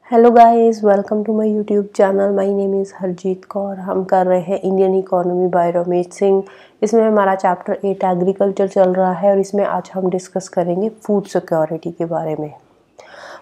Hello guys, welcome to my YouTube channel. My name is Harjeet Kaur. हम कर रहे हैं Indian economy by Ramesh Singh. इसमें हमारा चैप्टर 8 एग्रीकल्चर चल रहा है और इसमें आज हम डिस्कस करेंगे फूड सिक्योरिटी के बारे में।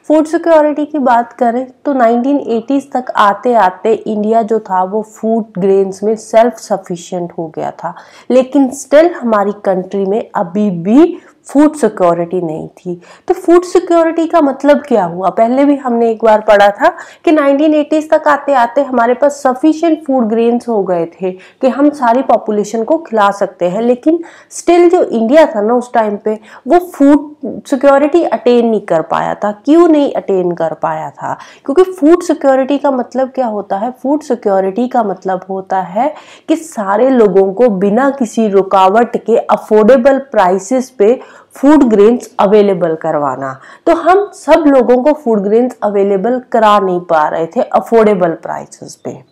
फूड सिक्योरिटी की बात करें तो 1980s तक आते आते इंडिया जो था वो फूड ग्रेन्स में सेल्फ सफिशिएंट हो गया था, लेकिन स्टिल हमारी कंट्री में अभी भी फूड सिक्योरिटी नहीं थी। तो फूड सिक्योरिटी का मतलब क्या हुआ? पहले भी हमने एक बार पढ़ा था कि 1980s तक आते आते हमारे पास सफिशिएंट फूड ग्रेन्स हो गए थे कि हम सारी पॉपुलेशन को खिला सकते हैं, लेकिन स्टिल जो इंडिया था ना उस टाइम पे वो फूड सिक्योरिटी अटेन नहीं कर पाया था। क्यों नहीं अटेन कर पाया था? क्योंकि फूड सिक्योरिटी का मतलब क्या होता है? फूड सिक्योरिटी का मतलब होता है कि सारे लोगों को बिना किसी रुकावट के अफोर्डेबल प्राइसेस पे फूड ग्रेन्स अवेलेबल करवाना। तो हम सब लोगों को फूड ग्रेन्स अवेलेबल करा नहीं पा रहे थे अफोर्डेबल प्राइसेस पे।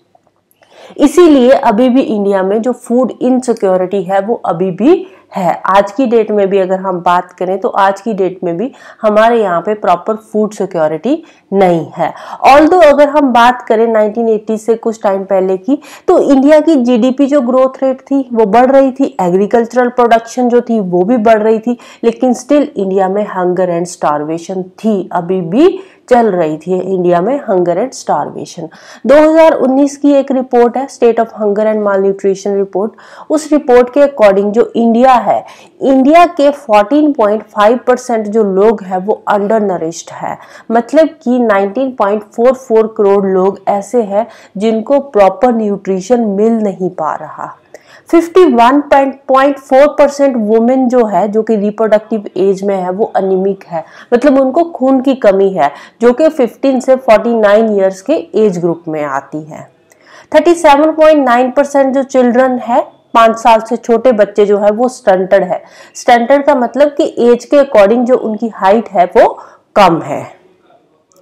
इसीलिए अभी भी इंडिया में जो फूड इनसिक्योरिटी है वो अभी भी है। आज की डेट में भी अगर हम बात करें तो आज की डेट में भी हमारे यहाँ पे प्रॉपर फूड सिक्योरिटी नहीं है। ऑल्दो अगर हम बात करें 1980 से कुछ टाइम पहले की, तो इंडिया की जीडीपी जो ग्रोथ रेट थी वो बढ़ रही थी, एग्रीकल्चरल प्रोडक्शन जो थी वो भी बढ़ रही थी, लेकिन स्टिल इंडिया में हंगर एंड स्टारवेशन थी, अभी भी चल रही थी इंडिया में हंगर एंड स्टारवेशन। 2019 की एक रिपोर्ट है, state of hunger and mall nutrition report. उस रिपोर्ट के अकॉर्डिंग जो इंडिया है, इंडिया के 14.5% जो लोग हैं वो अंडर नरिश्ड है। मतलब कि 19.44 करोड़ लोग ऐसे हैं जिनको प्रॉपर न्यूट्रिशन मिल नहीं पा रहा। 51.4% वुमेन जो है, जो कि रिप्रोडक्टिव एज में है, वो अनिमिक है। मतलब उनको खून की कमी है, जो कि 15 से 49 ईयर्स के एज ग्रुप में आती है। 37.9% जो चिल्ड्रन है, 5 साल से छोटे बच्चे जो है वो स्टंटेड है। स्टंटेड का मतलब कि एज के अकॉर्डिंग जो उनकी हाइट है वो कम है।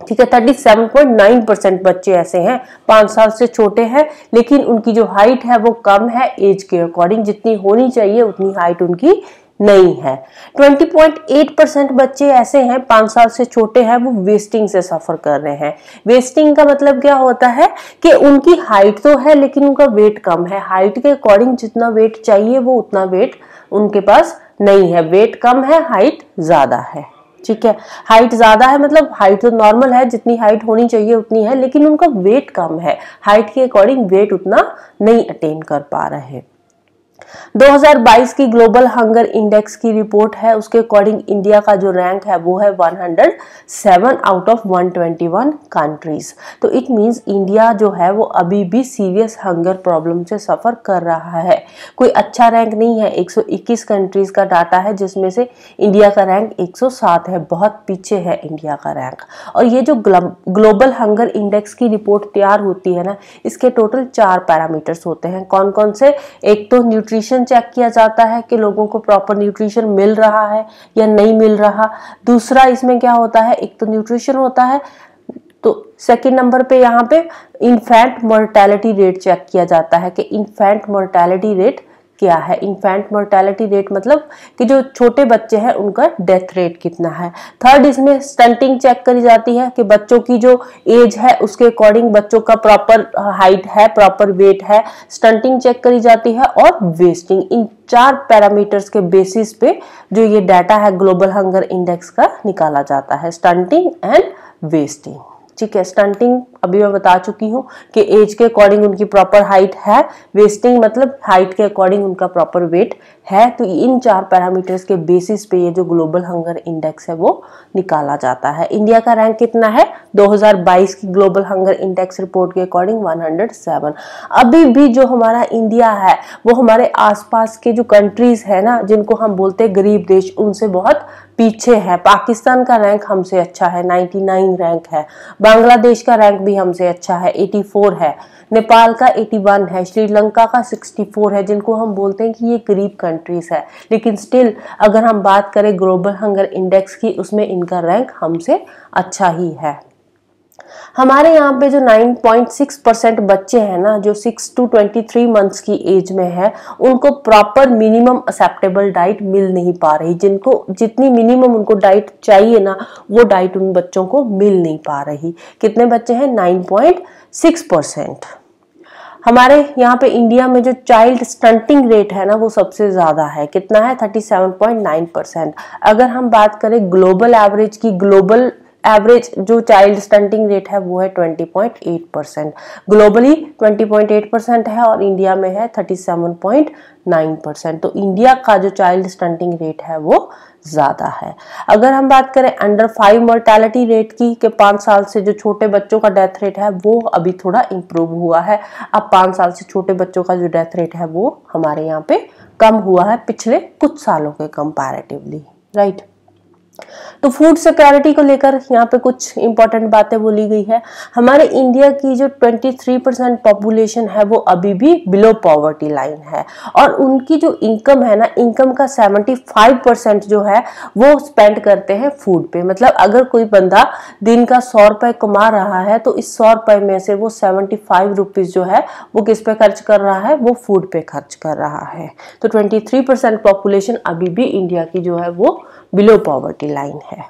ठीक है, 37.9% बच्चे ऐसे हैं 5 साल से छोटे हैं, लेकिन उनकी जो हाइट है वो कम है एज के अकॉर्डिंग, जितनी होनी चाहिए उतनी हाइट उनकी नहीं है। 20.8% बच्चे ऐसे हैं 5 साल से छोटे हैं, वो वेस्टिंग से सफर कर रहे हैं। वेस्टिंग का मतलब क्या होता है कि उनकी हाइट तो है लेकिन उनका वेट कम है। हाइट के अकॉर्डिंग जितना वेट चाहिए वो उतना वेट उनके पास नहीं है। वेट कम है, हाइट ज्यादा है। ठीक है, हाइट ज्यादा है मतलब हाइट तो नॉर्मल है, जितनी हाइट होनी चाहिए उतनी है, लेकिन उनका वेट कम है। हाइट के अकॉर्डिंग वेट उतना नहीं अटेन कर पा रहे। 2022 की ग्लोबल हंगर इंडेक्स की रिपोर्ट है, उसके अकॉर्डिंग इंडिया का जो रैंक है वो है 107 आउट ऑफ 121 कंट्रीज। तो इट मींस इंडिया जो है वो अभी भी सीरियस हंगर प्रॉब्लम से सफर कर रहा है। कोई अच्छा रैंक नहीं है। 121 कंट्रीज का डाटा है जिसमें से इंडिया का रैंक 107 है, बहुत पीछे है इंडिया का रैंक। और ये जो ग्लोबल हंगर इंडेक्स की रिपोर्ट तैयार होती है ना, इसके टोटल 4 पैरामीटर्स होते हैं। कौन कौन से? एक तो न्यूट्रिशन चेक किया जाता है कि लोगों को प्रॉपर न्यूट्रिशन मिल रहा है या नहीं मिल रहा। दूसरा इसमें क्या होता है, एक तो न्यूट्रिशन होता है, तो सेकंड नंबर पे यहाँ पे इन्फेंट मोर्टेलिटी रेट चेक किया जाता है कि इन्फेंट मोर्टेलिटी रेट क्या है। इन्फेंट मोर्टेलिटी रेट मतलब कि जो छोटे बच्चे हैं उनका डेथ रेट कितना है। थर्ड, इसमें स्टंटिंग चेक करी जाती है कि बच्चों की जो एज है उसके अकॉर्डिंग बच्चों का प्रॉपर हाइट है, प्रॉपर वेट है, स्टंटिंग चेक करी जाती है, और वेस्टिंग। इन 4 पैरामीटर्स के बेसिस पे जो ये डाटा है ग्लोबल हंगर इंडेक्स का निकाला जाता है, स्टंटिंग एंड वेस्टिंग। ठीक है, स्टंटिंग अभी मैं बता चुकी हूँ कि एज के अकॉर्डिंग उनकी प्रॉपर हाइट है, वेस्टिंग मतलब हाइट के अकॉर्डिंग उनका प्रॉपर वेट है। तो इन 4 पैरामीटर्स के बेसिस पे ये जो ग्लोबल हंगर इंडेक्स है वो निकाला जाता है। इंडिया का रैंक कितना है? 2022 की ग्लोबल हंगर इंडेक्स रिपोर्ट के अकॉर्डिंग 107। अभी भी जो हमारा इंडिया है वो हमारे आसपास के जो कंट्रीज है ना, जिनको हम बोलते हैं गरीब देश, उनसे बहुत पीछे है। पाकिस्तान का रैंक हमसे अच्छा है, 99 रैंक है। बांग्लादेश का रैंक भी हमसे अच्छा है, 84 है। नेपाल का 81 है, श्रीलंका का 64 है, जिनको हम बोलते हैं कि ये गरीब कंट्रीज है, लेकिन स्टिल अगर हम बात करें ग्लोबल हंगर इंडेक्स की, उसमें इनका रैंक हमसे अच्छा ही है। हमारे यहाँ पे जो 9.6% बच्चे हैं ना, जो 6 to 23 मंथ्स की एज में है, उनको प्रॉपर मिनिमम एक्सेप्टेबल डाइट मिल नहीं पा रही। जिनको जितनी मिनिमम उनको डाइट चाहिए ना, वो डाइट उन बच्चों को मिल नहीं पा रही। कितने बच्चे हैं? 9.6%। हमारे यहाँ पे इंडिया में जो चाइल्ड स्टंटिंग रेट है ना, वो सबसे ज्यादा है। कितना है? 37.9%। अगर हम बात करें ग्लोबल एवरेज की, ग्लोबल एवरेज जो चाइल्ड स्टंटिंग रेट है वो है 20.8%। ग्लोबली 20.8% है और इंडिया में है 37.9%। तो इंडिया का जो चाइल्ड स्टंटिंग रेट है वो ज्यादा है। अगर हम बात करें अंडर 5 मोर्टेलिटी रेट की, कि 5 साल से जो छोटे बच्चों का डेथ रेट है वो अभी थोड़ा इंप्रूव हुआ है। अब 5 साल से छोटे बच्चों का जो डेथ रेट है वो हमारे यहाँ पे कम हुआ है पिछले कुछ सालों के कंपैरेटिवली, राइट। तो फूड सिक्योरिटी को लेकर यहाँ पे कुछ इंपॉर्टेंट बातें बोली गई है। हमारे इंडिया की जो 23% पॉपुलेशन है वो अभी भी बिलो पॉवर्टी लाइन है, और उनकी जो इनकम है ना, इनकम का 75% जो है वो स्पेंड करते हैं फूड पे। मतलब अगर कोई बंदा दिन का 100 रुपए कमा रहा है तो इस 100 रुपए में से वो 75 रुपीज जो है वो किस पे खर्च कर रहा है? वो फूड पे खर्च कर रहा है। तो 23% पॉपुलेशन अभी भी इंडिया की जो है वो बिलो पॉवर्टी लाइन है।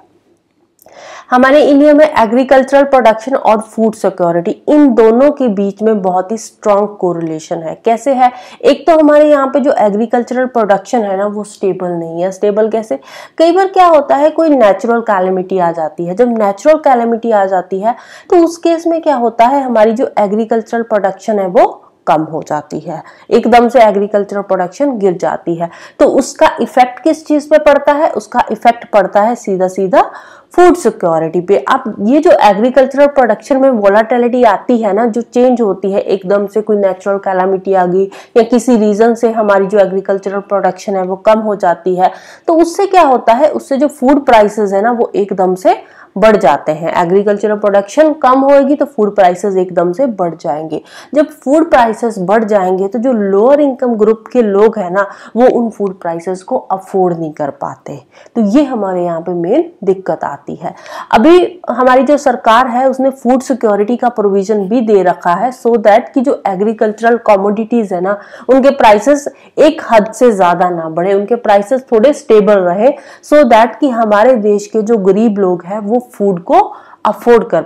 हमारे इंडिया में एग्रीकल्चरल प्रोडक्शन और फूड सिक्योरिटी, इन दोनों के बीच में बहुत ही स्ट्रॉन्ग कोरिलेशन है। कैसे है? एक तो हमारे यहाँ पे जो एग्रीकल्चरल प्रोडक्शन है ना, वो स्टेबल नहीं है। स्टेबल कैसे? कई बार क्या होता है, कोई नेचुरल कैलेमिटी आ जाती है। जब नेचुरल कैलेमिटी आ जाती है तो उस केस में क्या होता है, हमारी जो एग्रीकल्चरल प्रोडक्शन है वो कम हो जाती है, एकदम से एग्रीकल्चरल प्रोडक्शन गिर जाती है। तो उसका इफेक्ट किस चीज पे पड़ता है? उसका इफेक्ट पड़ता है सीधा सीधा फूड सिक्योरिटी पे। अब ये जो एग्रीकल्चरल प्रोडक्शन में वोलाटिलिटी आती है ना, जो चेंज होती है, एकदम से कोई नेचुरल कैलामिटी आ गई या किसी रीजन से हमारी जो एग्रीकल्चरल प्रोडक्शन है वो कम हो जाती है, तो उससे क्या होता है, उससे जो फूड प्राइसेस है ना वो एकदम से बढ़ जाते हैं। एग्रीकल्चरल प्रोडक्शन कम होगी तो फूड प्राइसेस एकदम से बढ़ जाएंगे। जब फूड प्राइसेस बढ़ जाएंगे तो जो लोअर इनकम ग्रुप के लोग हैं ना, वो उन फूड प्राइसेस को अफोर्ड नहीं कर पाते। तो ये हमारे यहाँ पे मेन दिक्कत आती है। अभी हमारी जो सरकार है उसने फूड सिक्योरिटी का प्रोविजन भी दे रखा है, सो दैट कि जो एग्रीकल्चरल कमोडिटीज है ना, उनके प्राइसेस एक हद से ज्यादा ना बढ़े, उनके प्राइसेस थोड़े स्टेबल रहे, सो दैट कि हमारे देश के जो गरीब लोग हैं वो फूड को अफोर्ड कर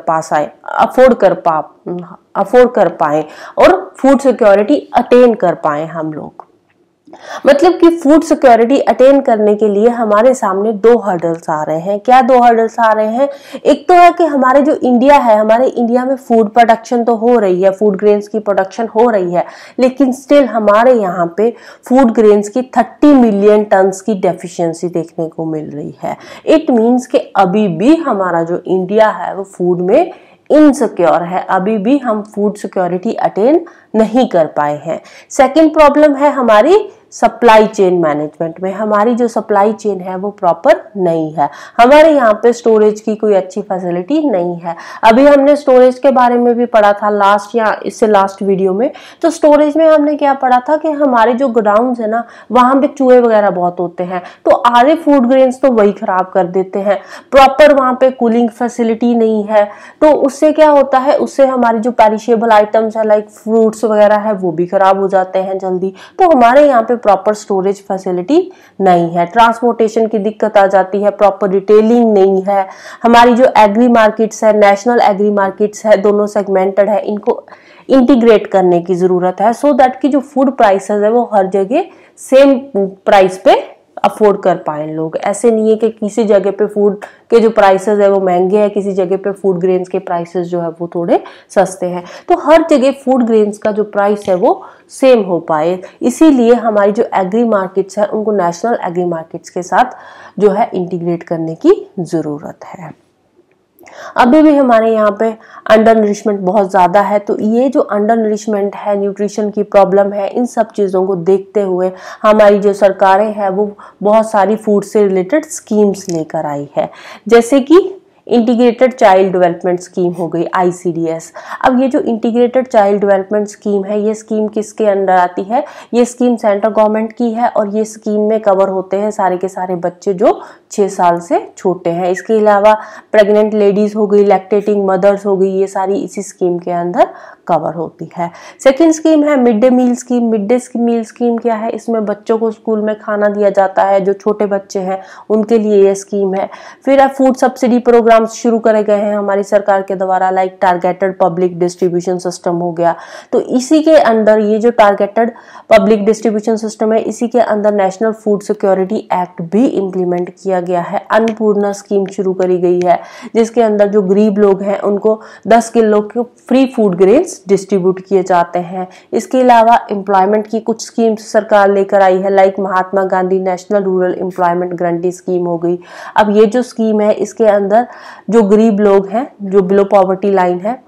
पाए और फूड सिक्योरिटी अटेन कर पाए हम लोग। मतलब कि फूड सिक्योरिटी अटेन करने के लिए हमारे सामने 2 हर्डल्स आ रहे हैं। क्या 2 हर्डल्स आ रहे हैं? एक तो है कि हमारे जो इंडिया है, हमारे इंडिया में फूड प्रोडक्शन तो हो रही है, फूड ग्रेन्स की प्रोडक्शन हो रही है, लेकिन स्टिल हमारे यहाँ पे फूड ग्रेन्स की 30 मिलियन टन्स की डेफिशिएंसी देखने को मिल रही है। इट मीन्स कि अभी भी हमारा जो इंडिया है वो फूड में इनसिक्योर है, अभी भी हम फूड सिक्योरिटी अटेन नहीं कर पाए हैं। सेकंड प्रॉब्लम है हमारी सप्लाई चेन मैनेजमेंट में। हमारी जो सप्लाई चेन है वो प्रॉपर नहीं है, हमारे यहाँ पे स्टोरेज की कोई अच्छी फैसिलिटी नहीं है। अभी हमने स्टोरेज के बारे में भी पढ़ा था लास्ट या इससे लास्ट वीडियो में। तो स्टोरेज में हमने क्या पढ़ा था कि हमारे जो गोडाउन्स है ना, वहां पे चूहे वगैरह बहुत होते हैं, तो आधे फूड ग्रेन्स तो वही खराब कर देते हैं। प्रॉपर वहां पे कूलिंग फैसिलिटी नहीं है, तो उससे क्या होता है, उससे हमारी जो पेरिशेबल आइटम्स है लाइक फ्रूट्स वगैरह है वो भी खराब हो जाते हैं जल्दी। तो हमारे यहाँ पे प्रॉपर स्टोरेज फैसिलिटी नहीं है, ट्रांसपोर्टेशन की दिक्कत आ जाती है, प्रॉपर रिटेलिंग नहीं है। हमारी जो एग्री मार्केट्स है, नेशनल एग्री मार्केट्स है, दोनों सेगमेंटेड है, इनको इंटीग्रेट करने की जरूरत है, सो दैट कि जो फूड प्राइसेस है वो हर जगह सेम प्राइस पे अफोर्ड कर पाए लोग। ऐसे नहीं है कि किसी जगह पे फूड के जो प्राइसेस है वो महंगे हैं, किसी जगह पे फूड ग्रेन्स के प्राइसेस जो है वो थोड़े सस्ते हैं। तो हर जगह फूड ग्रेन्स का जो प्राइस है वो सेम हो पाए, इसीलिए हमारी जो एग्री मार्केट्स है उनको नेशनल एग्री मार्केट्स के साथ जो है इंटीग्रेट करने की जरूरत है। अभी भी हमारे यहाँ पे अंडर नरिशमेंट बहुत ज़्यादा है, तो ये जो अंडर नरिशमेंट है, न्यूट्रिशन की प्रॉब्लम है, इन सब चीज़ों को देखते हुए हमारी जो सरकारें हैं वो बहुत सारी फूड से रिलेटेड स्कीम्स लेकर आई है। जैसे कि इंटीग्रेटेड चाइल्ड डेवलपमेंट स्कीम हो गई ICDS। अब ये जो इंटीग्रेटेड चाइल्ड डेवलपमेंट स्कीम है, ये स्कीम किसके अंडर आती है? ये स्कीम सेंट्रल गवर्नमेंट की है और ये स्कीम में कवर होते हैं सारे के सारे बच्चे जो 6 साल से छोटे हैं। इसके अलावा प्रेग्नेंट लेडीज हो गई, लैक्टेटिंग मदर्स हो गई, ये सारी इसी स्कीम के अंदर कवर होती है। सेकेंड स्कीम है mid day meal scheme. Mid day meal scheme क्या है? इसमें बच्चों को स्कूल में खाना दिया जाता है, जो छोटे बच्चे हैं उनके लिए ये स्कीम है। फिर फूड सब्सिडी प्रोग्राम शुरू करे गए हैं हमारी सरकार के द्वारा, like targeted public distribution system हो गया। तो इसी के अंदर ये जो टारगेटेड पब्लिक डिस्ट्रीब्यूशन सिस्टम है, इसी के अंदर नेशनल फूड सिक्योरिटी एक्ट भी इम्प्लीमेंट किया गया है। अन्नपूर्णा स्कीम शुरू करी गई है, जिसके अंदर जो गरीब लोग हैं उनको 10 किलो के फ्री फूड ग्रेन्स डिस्ट्रीब्यूट किए जाते हैं। इसके अलावा एम्प्लॉयमेंट की कुछ स्कीम्स सरकार लेकर आई है, like Mahatma Gandhi national rural employment guarantee scheme हो गई। अब ये जो स्कीम है, इसके अंदर जो गरीब लोग हैं, जो बिलो पॉवर्टी लाइन है,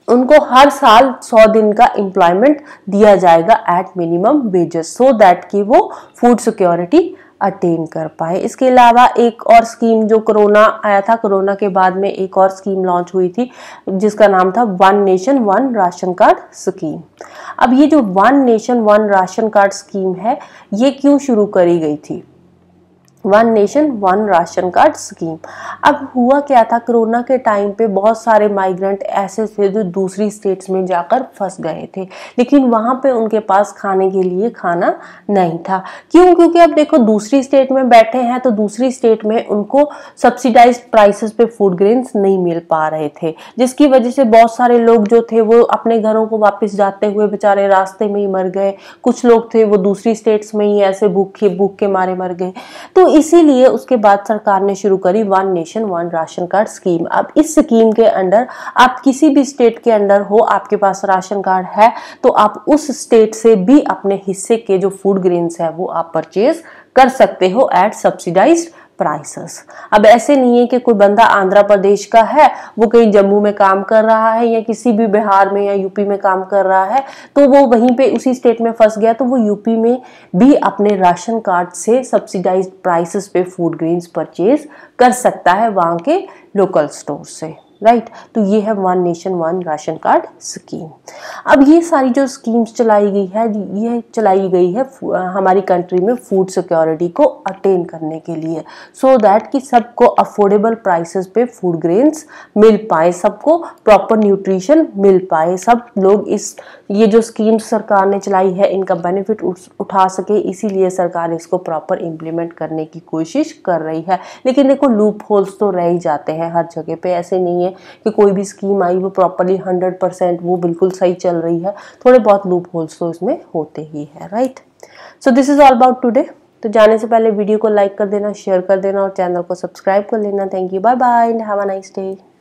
उनको हर साल 100 दिन का एम्प्लॉयमेंट दिया जाएगा at minimum wages, so that कि वो फूड सिक्योरिटी अटेन कर पाए। इसके अलावा एक और स्कीम जो कोरोना आया था, कोरोना के बाद में एक और स्कीम लॉन्च हुई थी जिसका नाम था one nation one ration card scheme. अब ये जो one nation one ration card scheme है, ये क्यों शुरू करी गई थी? One nation one ration card scheme. अब हुआ क्या था, कोरोना के टाइम पे बहुत सारे माइग्रेंट ऐसे थे जो दूसरी स्टेट्स में जाकर फंस गए थे, लेकिन वहां पे उनके पास खाने के लिए खाना नहीं था। क्यों? क्योंकि अब देखो दूसरी स्टेट में बैठे हैं तो दूसरी स्टेट में उनको सब्सिडाइज्ड प्राइसेस पे फूड ग्रेन्स नहीं मिल पा रहे थे, जिसकी वजह से बहुत सारे लोग जो थे वो अपने घरों को वापस जाते हुए बेचारे रास्ते में ही मर गए। कुछ लोग थे वो दूसरी स्टेट्स में ही ऐसे भूख के मारे मर गए। तो इसीलिए उसके बाद सरकार ने शुरू करी one nation one ration card scheme. अब इस स्कीम के अंडर आप किसी भी स्टेट के अंदर हो, आपके पास राशन कार्ड है, तो आप उस स्टेट से भी अपने हिस्से के जो फूड ग्रेन्स है वो आप परचेज कर सकते हो एट सब्सिडाइज्ड प्राइसेस। अब ऐसे नहीं है कि कोई बंदा आंध्र प्रदेश का है, वो कहीं जम्मू में काम कर रहा है या किसी भी बिहार में या यूपी में काम कर रहा है, तो वो वहीं पे उसी स्टेट में फंस गया, तो वो यूपी में भी अपने राशन कार्ड से सब्सिडाइज्ड प्राइसेस पे फूड ग्रेन्स परचेज कर सकता है वहां के लोकल स्टोर से, राइट। तो ये है one nation one ration card scheme. अब ये सारी जो स्कीम्स चलाई गई है, ये चलाई गई है हमारी कंट्री में फूड सिक्योरिटी को अटेन करने के लिए, सो दैट कि सबको अफोर्डेबल प्राइसेस पे फूड ग्रेन्स मिल पाए, सबको प्रॉपर न्यूट्रिशन मिल पाए, सब लोग ये जो स्कीम्स सरकार ने चलाई है इनका बेनिफिट उठा सके। इसीलिए सरकार इसको प्रॉपर इम्प्लीमेंट करने की कोशिश कर रही है। लेकिन देखो लूप होल्स तो रह ही जाते हैं हर जगह पे, ऐसे नहीं है कि कोई भी स्कीम आई वो प्रॉपरली 100% वो बिल्कुल सही चल रही है, थोड़े बहुत लूप होल्स तो इसमें होते ही है, right. So this is all about today. तो जाने से पहले वीडियो को लाइक कर देना, शेयर कर देना और चैनल को सब्सक्राइब कर लेना। Thank you, bye bye and have a nice day.